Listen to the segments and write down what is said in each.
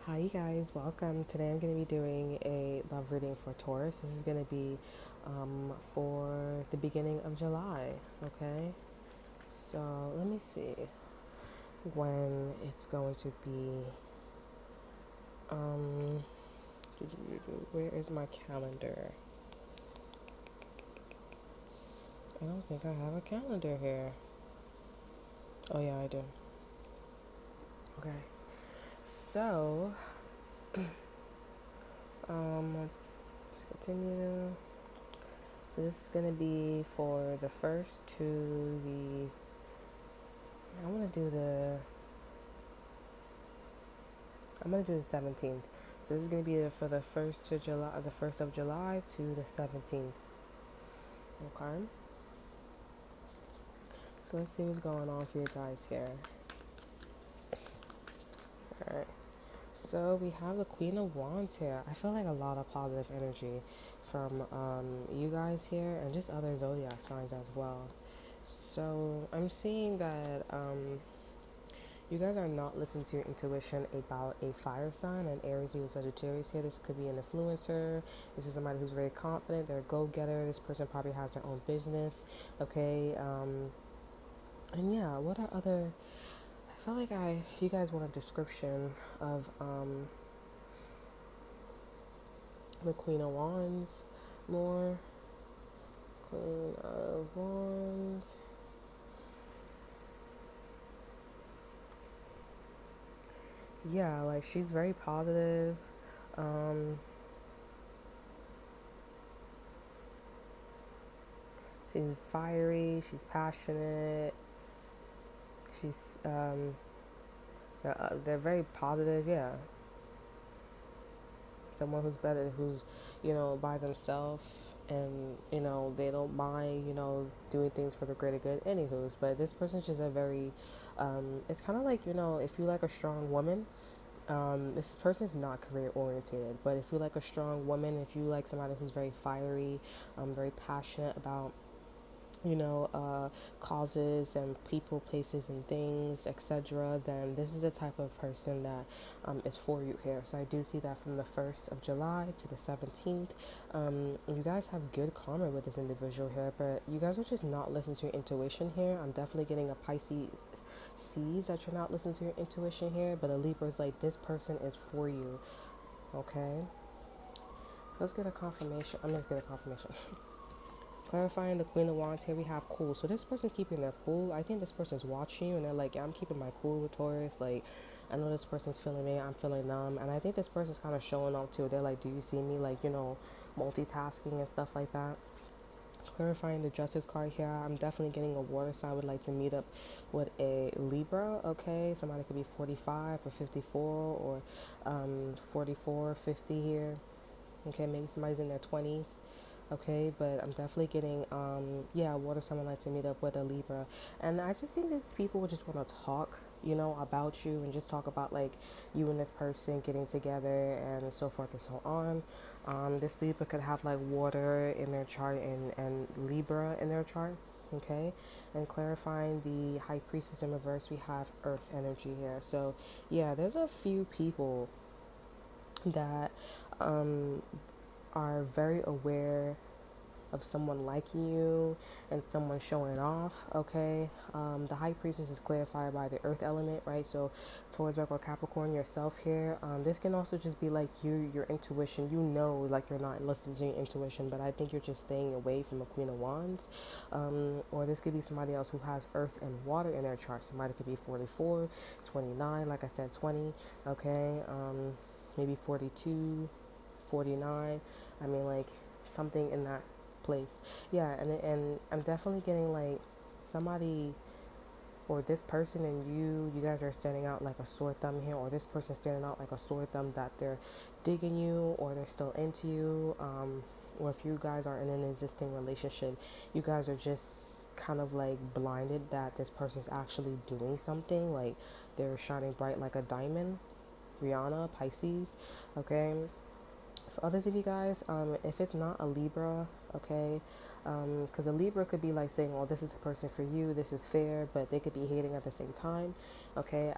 Hi, you guys. Welcome. Today I'm going to be doing a love reading for Taurus. This is going to be for the beginning of July. Okay. So let me see when it's going to be. Um, where is my calendar? I don't think I have a calendar here. Oh, yeah, I do. Okay. So, let's continue. So this is going to be for the first to the. I want to do the I'm gonna do the 17th. So this is gonna be for the first of July to the 17th. Okay. So let's see what's going on for you guys here. All right. So we have the Queen of Wands here. I feel like a lot of positive energy from you guys here and just other zodiac signs as well. So I'm seeing that you guys are not listening to your intuition about a fire sign, an Aries, Leo, Sagittarius here. This could be an influencer. This is somebody who's very confident. They're a go-getter. This person probably has their own business. Okay. And yeah, what are other? I feel like you guys want a description of the Queen of Wands more. Queen of Wands. Yeah, like she's very positive. Um, she's fiery. She's passionate. She's they're very positive. Yeah, someone who's better, who's by themselves, and they don't mind doing things for the greater good. Anywho's, but this person's just a very it's kind of like if you like a strong woman. This person's not career oriented, but if you like a strong woman, if you like somebody who's very fiery, very passionate about causes and people, places, and things, etc., then this is the type of person that is for you here. So I do see that from the 1st of July to the 17th. You guys have good karma with this individual here, but you guys are just not listening to your intuition here. I'm definitely getting a Pisces sees that you're not listening to your intuition here, but a Libra is like, this person is for you. Okay? Let's get a confirmation. I'm just get a confirmation. Clarifying the Queen of Wands, here we have cool. So this person's keeping their cool. I think this person's watching you and they're like, yeah, I'm keeping my cool with Taurus. Like, I know this person's feeling me, I'm feeling them. And I think this person's kind of showing off too. They're like, do you see me? Like, multitasking and stuff like that. Clarifying the Justice card here, I'm definitely getting a water sign. I would like to meet up with a Libra, okay? Somebody could be 45 or 54 or 44, 50 here. Okay, maybe somebody's in their 20s. Okay, but I'm definitely getting water sign would like to meet up with a Libra. And I just think these people would just want to talk, about you and just talk about like you and this person getting together and so forth and so on. This Libra could have like water in their chart and Libra in their chart. Okay, and clarifying the High Priestess in reverse, we have Earth energy here. So yeah, there's a few people that are very aware of someone liking you and someone showing off. Okay, the High Priestess is clarified by the Earth element, right? So Taurus, Virgo, Capricorn, yourself here. This can also just be like your intuition. Like you're not listening to your intuition, but I think you're just staying away from the Queen of Wands. Or this could be somebody else who has Earth and water in their chart. Somebody could be 44, 29, like I said, 20. Okay, maybe 42, 49. I mean, like something in that place. Yeah, and I'm definitely getting like somebody or this person and you guys are standing out like a sore thumb here, or this person standing out like a sore thumb that they're digging you or they're still into you. Or if you guys are in an existing relationship, you guys are just kind of like blinded that this person's actually doing something, like they're shining bright like a diamond. Rihanna, Pisces, okay. For others of you guys, if it's not a Libra, okay, because a Libra could be like saying, well, this is the person for you, this is fair, but they could be hating at the same time, okay.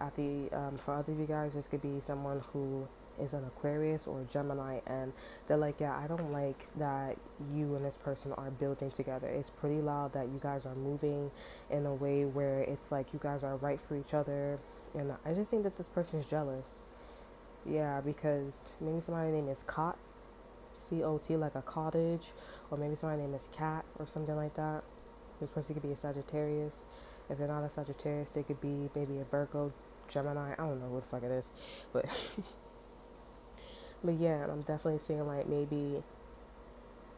For other of you guys, this could be someone who is an Aquarius or a Gemini, and they're like, yeah, I don't like that you and this person are building together. It's pretty loud that you guys are moving in a way where it's like you guys are right for each other, and I just think that this person is jealous. Yeah, because maybe somebody's name is COT, like a cottage, or maybe somebody's name is Cat or something like that. This person could be a Sagittarius. If they're not a Sagittarius, they could be maybe a Virgo, Gemini. I don't know what the fuck it is, but but yeah, and I'm definitely seeing like maybe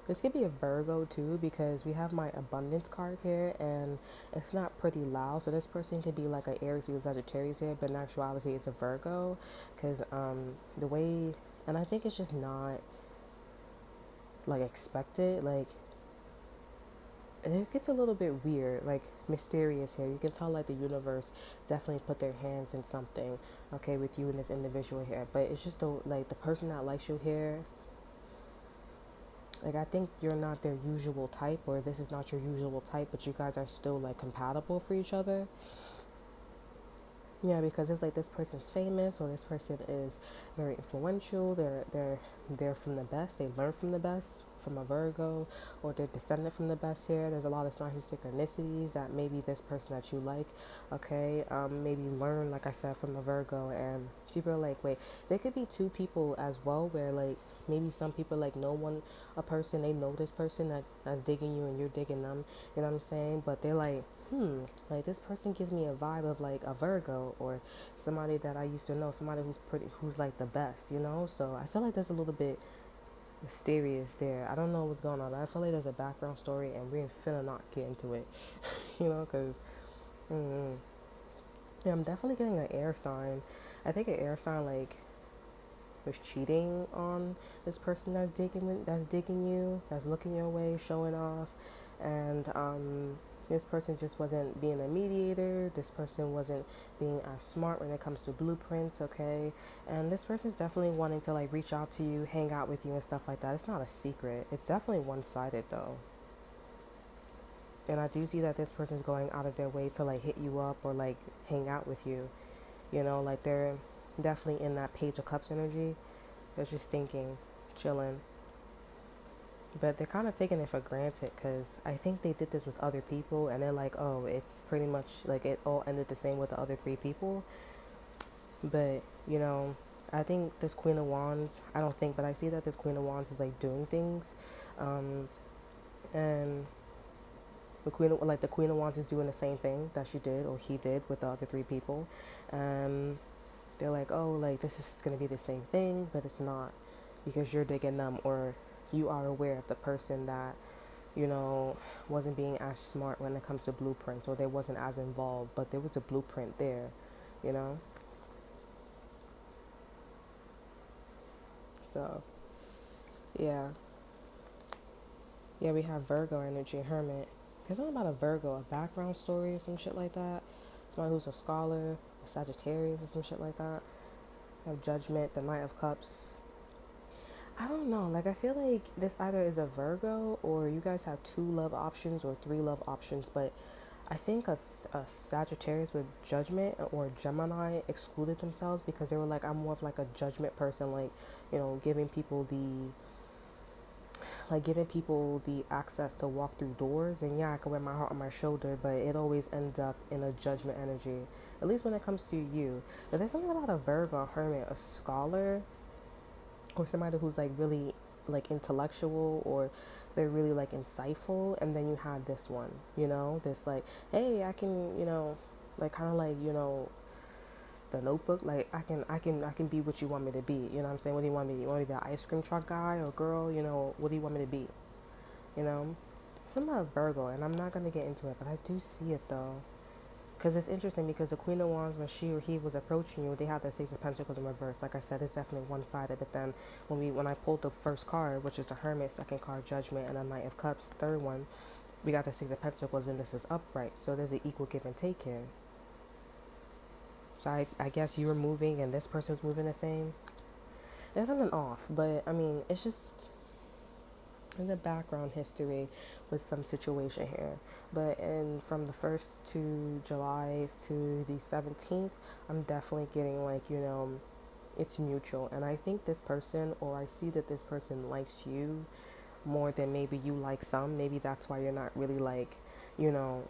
this could be a Virgo too, because we have my abundance card here and it's not pretty loud. So this person could be like an Aries or Sagittarius here, but in actuality it's a Virgo, because the way, and I think it's just not like expected. Like it gets a little bit weird, like mysterious here. You can tell like the universe definitely put their hands in something, okay, with you and this individual here. But it's just the person that likes you here, like I think you're not their usual type, or this is not your usual type, but you guys are still like compatible for each other. Yeah, because it's like this person's famous, or this person is very influential. They're from the best. They learn from the best from a Virgo, or they're descended from the best here. There's a lot of signs of synchronicities that maybe this person that you like, okay, maybe learn, like I said, from a Virgo. And people are like, wait, there could be two people as well, where like maybe some people like a person, they know this person that's digging you and you're digging them, you know what I'm saying? But they're like, like this person gives me a vibe of like a Virgo, or somebody that I used to know, somebody who's like the best, you know? So I feel like there's a little bit mysterious there. I don't know what's going on. I feel like there's a background story and we're finna not get into it, you know, because yeah, I'm definitely getting an air sign. I think an air sign like was cheating on this person that's digging you, that's looking your way, showing off, and this person just wasn't being a mediator. This person wasn't being as smart when it comes to blueprints, okay? And this person's definitely wanting to like reach out to you, hang out with you and stuff like that. It's not a secret. It's definitely one-sided though. And I do see that this person's going out of their way to like hit you up or like hang out with you. You know, like they're definitely in that Page of Cups energy. They're just thinking, chilling. But they're kind of taking it for granted, because I think they did this with other people and they're like, oh, it's pretty much like it all ended the same with the other three people. But, you know, I think this Queen of Wands, I don't think, but I see that this Queen of Wands is like doing things. And the Queen of Wands is doing the same thing that she did or he did with the other three people. They're like, oh, like this is going to be the same thing, but it's not, because you're digging them, or you are aware of the person that, you know, wasn't being as smart when it comes to blueprints, or they wasn't as involved, but there was a blueprint there, you know? So, yeah. Yeah, we have Virgo energy, Hermit. There's something about a Virgo, a background story or some shit like that. Somebody who's a scholar, a Sagittarius or some shit like that. We have Judgment, the Knight of Cups. I don't know. Like, I feel like this either is a Virgo, or you guys have 2 love options or 3 love options. But I think a Sagittarius with Judgment or Gemini excluded themselves, because they were like, I'm more of like a judgment person, like, you know, giving people the access to walk through doors. And yeah, I can wear my heart on my shoulder, but it always ends up in a judgment energy, at least when it comes to you. But there's something about a Virgo, Hermit, a scholar, or somebody who's like really like intellectual, or they're really like insightful. And then you have this one, you know, this like, hey, I can, you know, like kind of like, you know, the Notebook, like I can be what you want me to be, you know what I'm saying? What do you want me to be? You want me to be an ice cream truck guy or girl, you know? What do you want me to be, you know? I'm not a Virgo, and I'm not going to get into it, but I do see it though. Because it's interesting, because the Queen of Wands, when she or he was approaching you, they had the Six of Pentacles in reverse. Like I said, it's definitely one-sided. But then when I pulled the first card, which is the Hermit, second card Judgment, and the Knight of Cups, third one, we got the Six of Pentacles, and this is upright. So there's an equal give and take here. So I guess you were moving and this person was moving the same. There's something off, but I mean, it's just in the background history with some situation here. But and from the 1st to July to the 17th, I'm definitely getting like, it's mutual. And I think this person, or I see that this person likes you more than maybe you like them. Maybe that's why you're not really like, you know,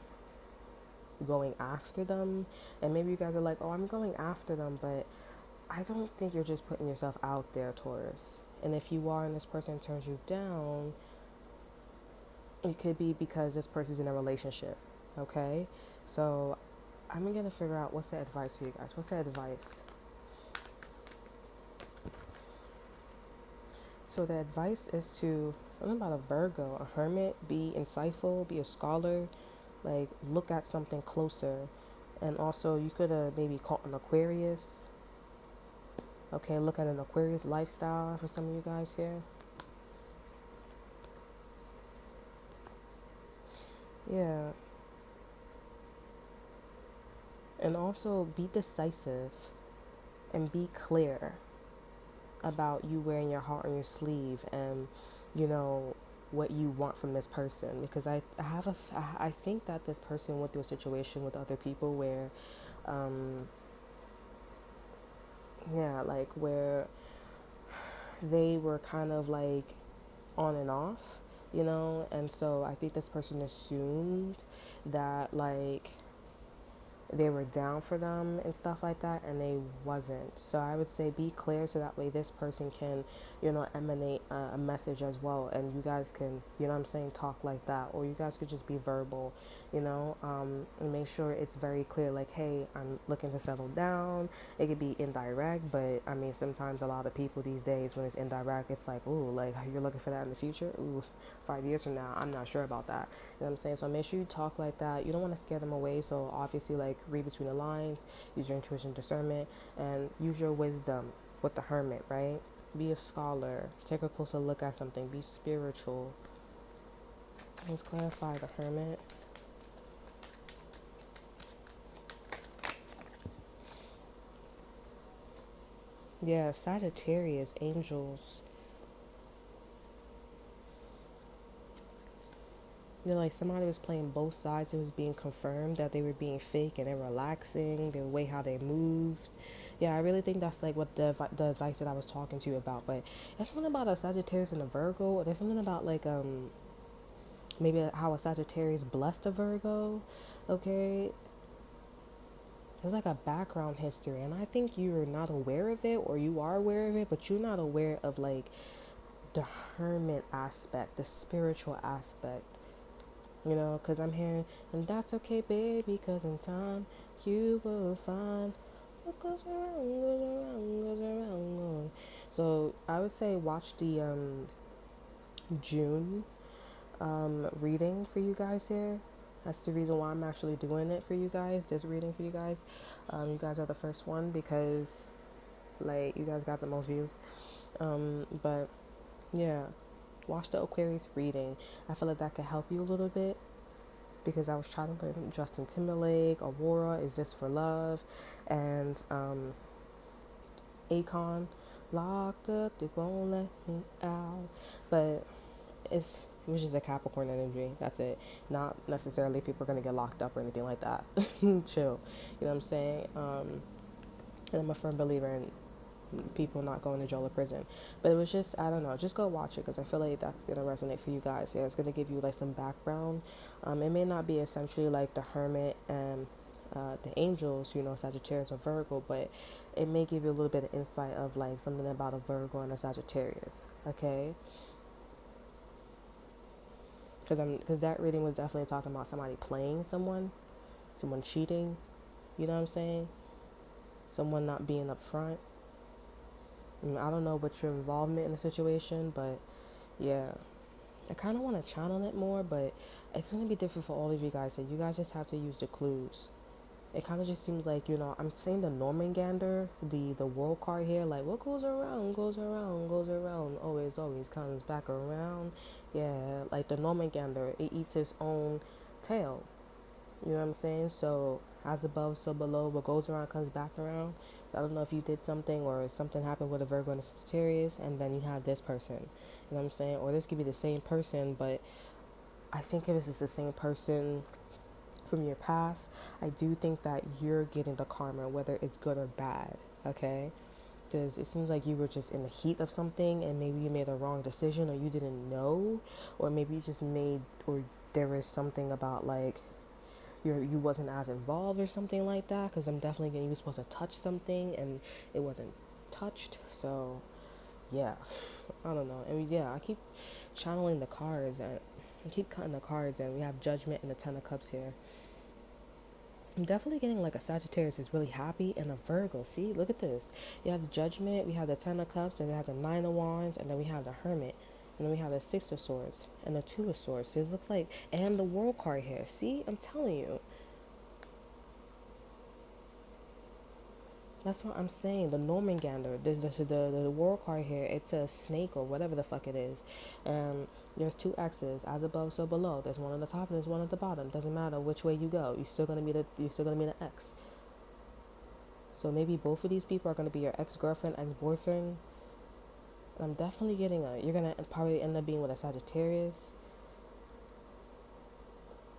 going after them. And maybe you guys are like, oh, I'm going after them, but I don't think you're just putting yourself out there, Taurus. And if you are and this person turns you down, it could be because this person's in a relationship, okay? So I'm going to figure out what's the advice for you guys. What's the advice? So the advice is to, what about a Virgo, a hermit, be insightful, be a scholar, like look at something closer. And also you could have maybe caught an Aquarius. Okay, look at an Aquarius lifestyle for some of you guys here. Yeah. And also be decisive and be clear about you wearing your heart on your sleeve and, you know, what you want from this person. Because I think that this person went through a situation with other people where, yeah, like where they were kind of like on and off, and so I think this person assumed that like they were down for them and stuff like that, and they wasn't. So I would say be clear so that way this person can, emanate a message as well, and you guys can, what I'm saying, talk like that, or you guys could just be verbal, and make sure it's very clear, like, hey, I'm looking to settle down. It could be indirect, but I mean, sometimes a lot of people these days, when it's indirect, it's like, ooh, like, you're looking for that in the future? Ooh, 5 years from now, I'm not sure about that. You know what I'm saying? So make sure you talk like that. You don't want to scare them away, so obviously, like, read between the lines, use your intuition, discernment, and use your wisdom with the hermit, right? Be a scholar, take a closer look at something, be spiritual. Let's clarify the hermit. Yeah, Sagittarius, angels. Like somebody was playing both sides. It was being confirmed that they were being fake and they're relaxing, the way how they moved. Yeah, I really think that's like what the advice that I was talking to you about. But there's something about a Sagittarius and a Virgo. There's something about like maybe how a Sagittarius blessed a Virgo. Okay, there's like a background history, and I think you're not aware of it, or you are aware of it, but you're not aware of like the hermit aspect, the spiritual aspect. Because I'm hearing, and that's okay, baby, because in time you will find what goes around, goes around, goes around, goes. So I would say watch the June reading for you guys here. That's the reason why I'm actually doing it for you guys, this reading for you guys. You guys are the first one because, like, you guys got the most views. But, yeah, watch the Aquarius reading. I feel like that could help you a little bit because I was trying to learn Justin Timberlake, Aurora, Is This For Love, and Akon, Locked Up, They Won't Let Me Out. But it was just a Capricorn energy. That's it. Not necessarily people are going to get locked up or anything like that. Chill. You know what I'm saying? And I'm a firm believer in people not going to jail or prison. But it was just, I don't know, just go watch it because I feel like that's going to resonate for you guys. Yeah, it's going to give you like some background. It may not be essentially like the hermit and the angels, Sagittarius or Virgo, but it may give you a little bit of insight of like something about a Virgo and a Sagittarius, okay? Because that reading was definitely talking about somebody playing someone cheating, you know what I'm saying? Someone not being upfront. I don't know what's your involvement in the situation, but yeah, I kind of want to channel it more, but it's going to be different for all of you guys. So you guys just have to use the clues. It kind of just seems like, I'm saying the Normangander, the world card here, like what goes around, goes around, goes around, always, always comes back around. Yeah, like the Normangander, it eats its own tail. You know what I'm saying? So as above, so below, what goes around comes back around. So I don't know if you did something or something happened with a Virgo and a Sagittarius, and then you have this person. You know what I'm saying? Or this could be the same person, but I think if this is the same person from your past, I do think that you're getting the karma, whether it's good or bad, okay? Because it seems like you were just in the heat of something and maybe you made a wrong decision or you didn't know, or maybe you just made, or there was something about like you wasn't as involved or something like that. Because I'm definitely getting, you were supposed to touch something and it wasn't touched. So yeah, I don't know. And yeah, I keep channeling the cards and I keep cutting the cards, and we have Judgment and the Ten of Cups here. I'm definitely getting like a Sagittarius is really happy and a Virgo. See, look at this. You have the Judgment, we have the Ten of Cups, and we have the Nine of Wands, and then we have the Hermit, and then we have the Six of Swords and the Two of Swords. This looks like, and the World card here. See, I'm telling you. That's what I'm saying. The Normangander. There's the World card here. It's a snake or whatever the fuck it is. There's two X's, as above, so below. There's one on the top and there's one at the bottom. Doesn't matter which way you go. You're still gonna be the X. So maybe both of these people are gonna be your ex-girlfriend, ex-boyfriend. I'm definitely getting you're gonna probably end up being with a Sagittarius.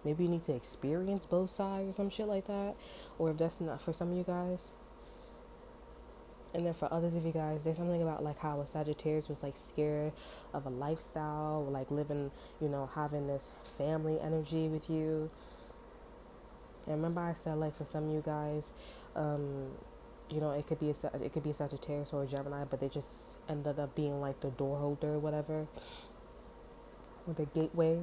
Maybe you need to experience both sides or some shit like that. Or if that's not for some of you guys. And then for others of you guys, there's something about like how a Sagittarius was like scared of a lifestyle, like living, having this family energy with you. And remember I said like for some of you guys, it could be a Sagittarius or a Gemini, but they just ended up being like the door holder or whatever, or the gateway.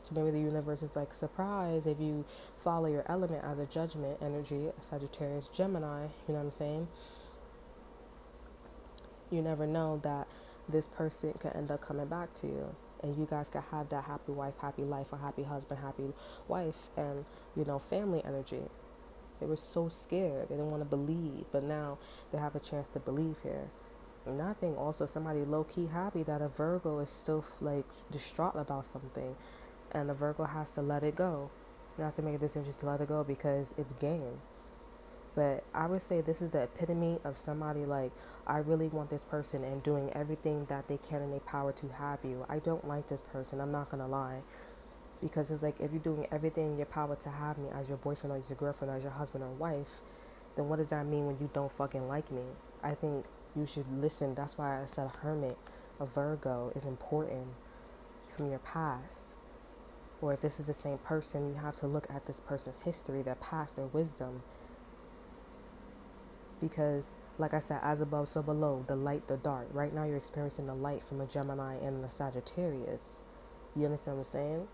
So maybe the universe is like, surprise, if you follow your element as a Judgment energy, a Sagittarius, Gemini, you know what I'm saying? You never know that this person could end up coming back to you. And you guys could have that happy wife, happy life, or happy husband, happy wife, and, family energy. They were so scared. They didn't want to believe. But now they have a chance to believe here. And I think also somebody low-key happy that a Virgo is still, like, distraught about something. And the Virgo has to let it go. You have to make a decision to let it go because it's game. But I would say this is the epitome of somebody like, I really want this person and doing everything that they can in their power to have you. I don't like this person, I'm not going to lie. Because it's like, if you're doing everything in your power to have me as your boyfriend or as your girlfriend or as your husband or wife, then what does that mean when you don't fucking like me? I think you should listen. That's why I said a Hermit, a Virgo, is important from your past. Or if this is the same person, you have to look at this person's history, their past, their wisdom. Because, like I said, as above, so below, the light, the dark. Right now you're experiencing the light from a Gemini and a Sagittarius. You understand what I'm saying?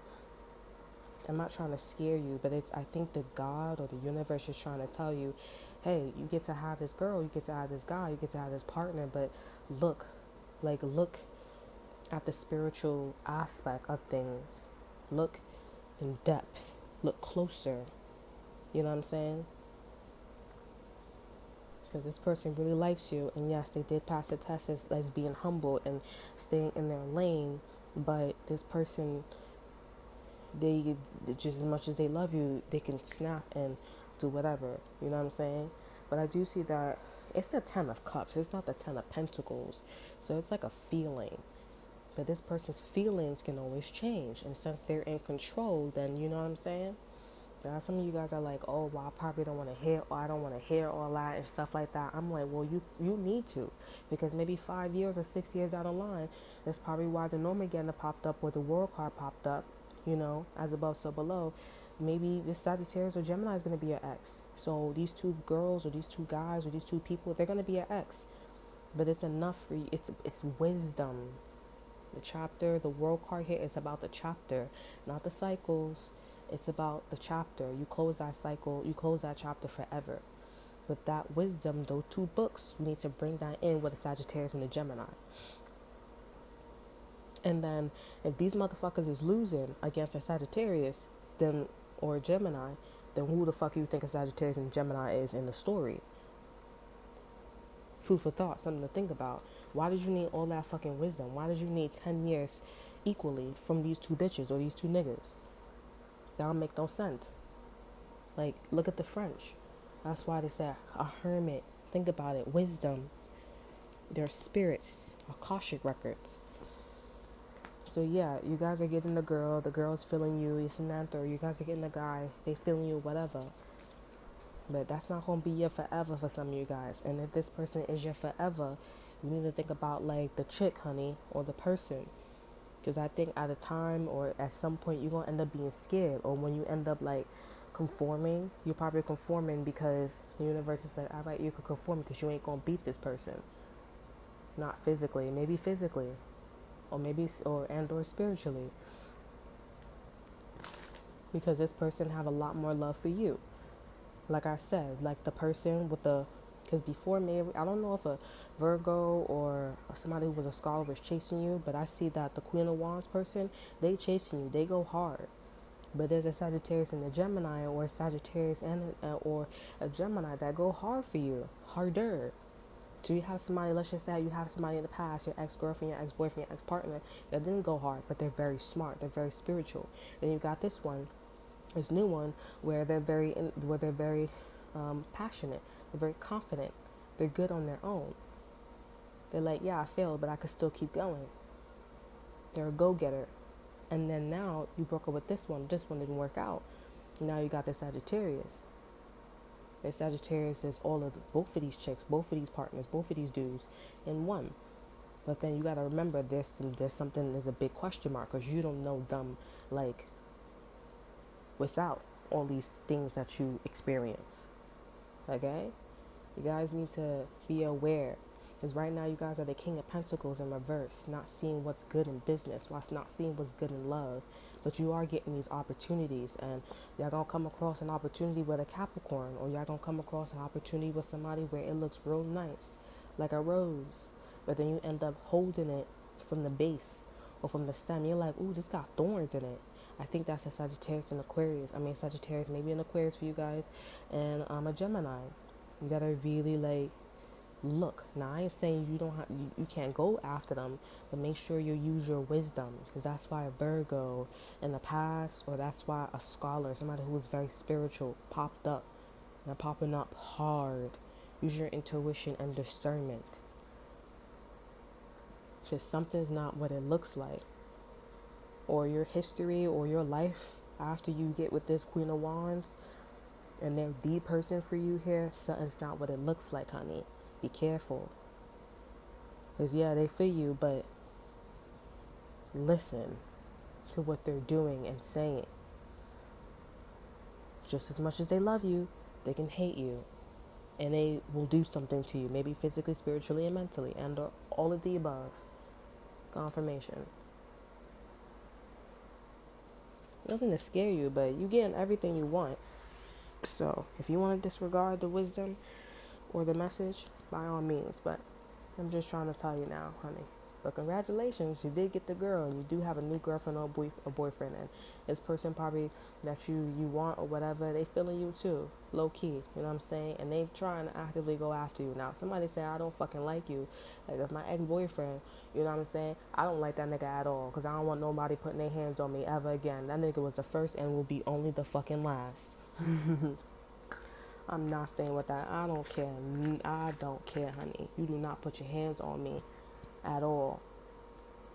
I'm not trying to scare you, but I think the God or the universe is trying to tell you, hey, you get to have this girl, you get to have this guy, you get to have this partner, but look at the spiritual aspect of things. Look in depth. Look closer. You know what I'm saying? Because this person really likes you, and yes, they did pass the test as being humble and staying in their lane, but this person, they just as much as they love you, they can snap and do whatever, you know what I'm saying? But I do see that it's the Ten of Cups, it's not the Ten of Pentacles, so it's like a feeling. But this person's feelings can always change, and since they're in control, then you know what I'm saying? Now, some of you guys are like, oh, well, I probably don't want to hear, or I don't want to hear all that and stuff like that. I'm like, well, you need to, because maybe 5 years or 6 years down the line, that's probably why the Normangander popped up or the World card popped up, as above, so below. Maybe this Sagittarius or Gemini is going to be your ex. So these two girls or these two guys or these two people, they're going to be your ex. But it's enough for you. It's wisdom. The chapter, the World card here is about the chapter, not the cycles. It's about the chapter. You close that cycle, you close that chapter forever. But that wisdom, those two books, you need to bring that in with the Sagittarius and the Gemini. And then if these motherfuckers is losing against a Sagittarius, then or a Gemini, then who the fuck you think a Sagittarius and Gemini is in the story? Food for thought, something to think about. Why did you need all that fucking wisdom? Why did you need 10 years equally from these two bitches or these two niggas? That don't make no sense. Like, look at the French. That's why they say a hermit. Think about it. Wisdom. They're spirits. Akashic records. So yeah, you guys are getting the girl's feeling you, it's an or you guys are getting the guy, they feeling you, whatever. But that's not gonna be your forever for some of you guys. And if this person is your forever, you need to think about like the chick, honey, or the person. Because I think at a time or at some point you're gonna end up being scared, or when you end up like conforming, you're probably conforming because the universe is like, all right, you could conform because you ain't gonna beat this person. Not physically, maybe physically, or maybe or spiritually, because this person have a lot more love for you. Like I said, like the person with the, because before maybe, I don't know if a Virgo or somebody who was a scholar was chasing you, but I see that the Queen of Wands person, they chasing you, they go hard. But there's a Sagittarius and a Gemini, or a Sagittarius and or a Gemini that go hard for you, harder. So you have somebody, let's just say you have somebody in the past, your ex-girlfriend, your ex-boyfriend, your ex-partner, that didn't go hard, but they're very smart, they're very spiritual. Then you got this one, this new one, where they're very passionate, they're very confident, they're good on their own. They're like, yeah, I failed, but I could still keep going. They're a go-getter. And then now you broke up with this one didn't work out. Now you got the Sagittarius. The Sagittarius is all of both of these chicks, both of these partners, both of these dudes in one. But then you got to remember there's a big question mark, because you don't know them like without all these things that you experience. Okay? You guys need to be aware, because right now you guys are the King of Pentacles in reverse, not seeing what's good in business, not seeing what's good in love. But you are getting these opportunities, and y'all gonna come across an opportunity with a Capricorn, or y'all gonna come across an opportunity with somebody where it looks real nice, like a rose, but then you end up holding it from the base or from the stem. You're like, ooh, this got thorns in it. I think that's a Sagittarius and Aquarius. I mean, Sagittarius, maybe an Aquarius for you guys, and a Gemini. You gotta really like look. Now I ain't saying you can't go after them, but make sure you use your wisdom, because that's why a Virgo in the past, or that's why a scholar, somebody who was very spiritual, popped up. They're popping up hard. Use your intuition and discernment, because something's not what it looks like, or your history or your life after you get with this Queen of Wands and they're the person for you here, something's not what it looks like, honey. Be careful. Because, yeah, they feel you, but listen to what they're doing and saying. Just as much as they love you, they can hate you. And they will do something to you, maybe physically, spiritually, and mentally, and all of the above. Confirmation. Nothing to scare you, but you getting everything you want. So, if you want to disregard the wisdom or the message, by all means, but I'm just trying to tell you now, honey. But congratulations, you did get the girl. You do have a new girlfriend or boyfriend, and this person probably that you want or whatever, they feeling you too, low key, you know what I'm saying? And they trying to actively go after you. Now, if somebody say, I don't fucking like you, like if my ex-boyfriend, you know what I'm saying, I don't like that nigga at all, because I don't want nobody putting their hands on me ever again. That nigga was the first and will be only the fucking last. I'm not staying with that. I don't care. I don't care, honey. You do not put your hands on me at all.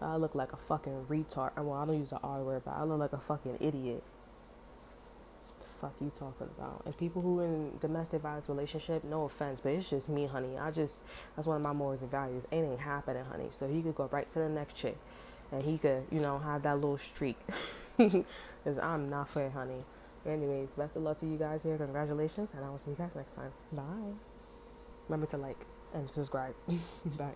I look like a fucking retard. Well, I don't use the R word, but I look like a fucking idiot. What the fuck you talking about? And people who in domestic violence relationship, no offense, but it's just me, honey. That's one of my morals and values. It ain't happening, honey. So he could go right to the next chick, and he could, have that little streak. Because I'm not fair, honey. Anyways, best of luck to you guys here. Congratulations, and I will see you guys next time. Bye. Remember to like and subscribe. Bye.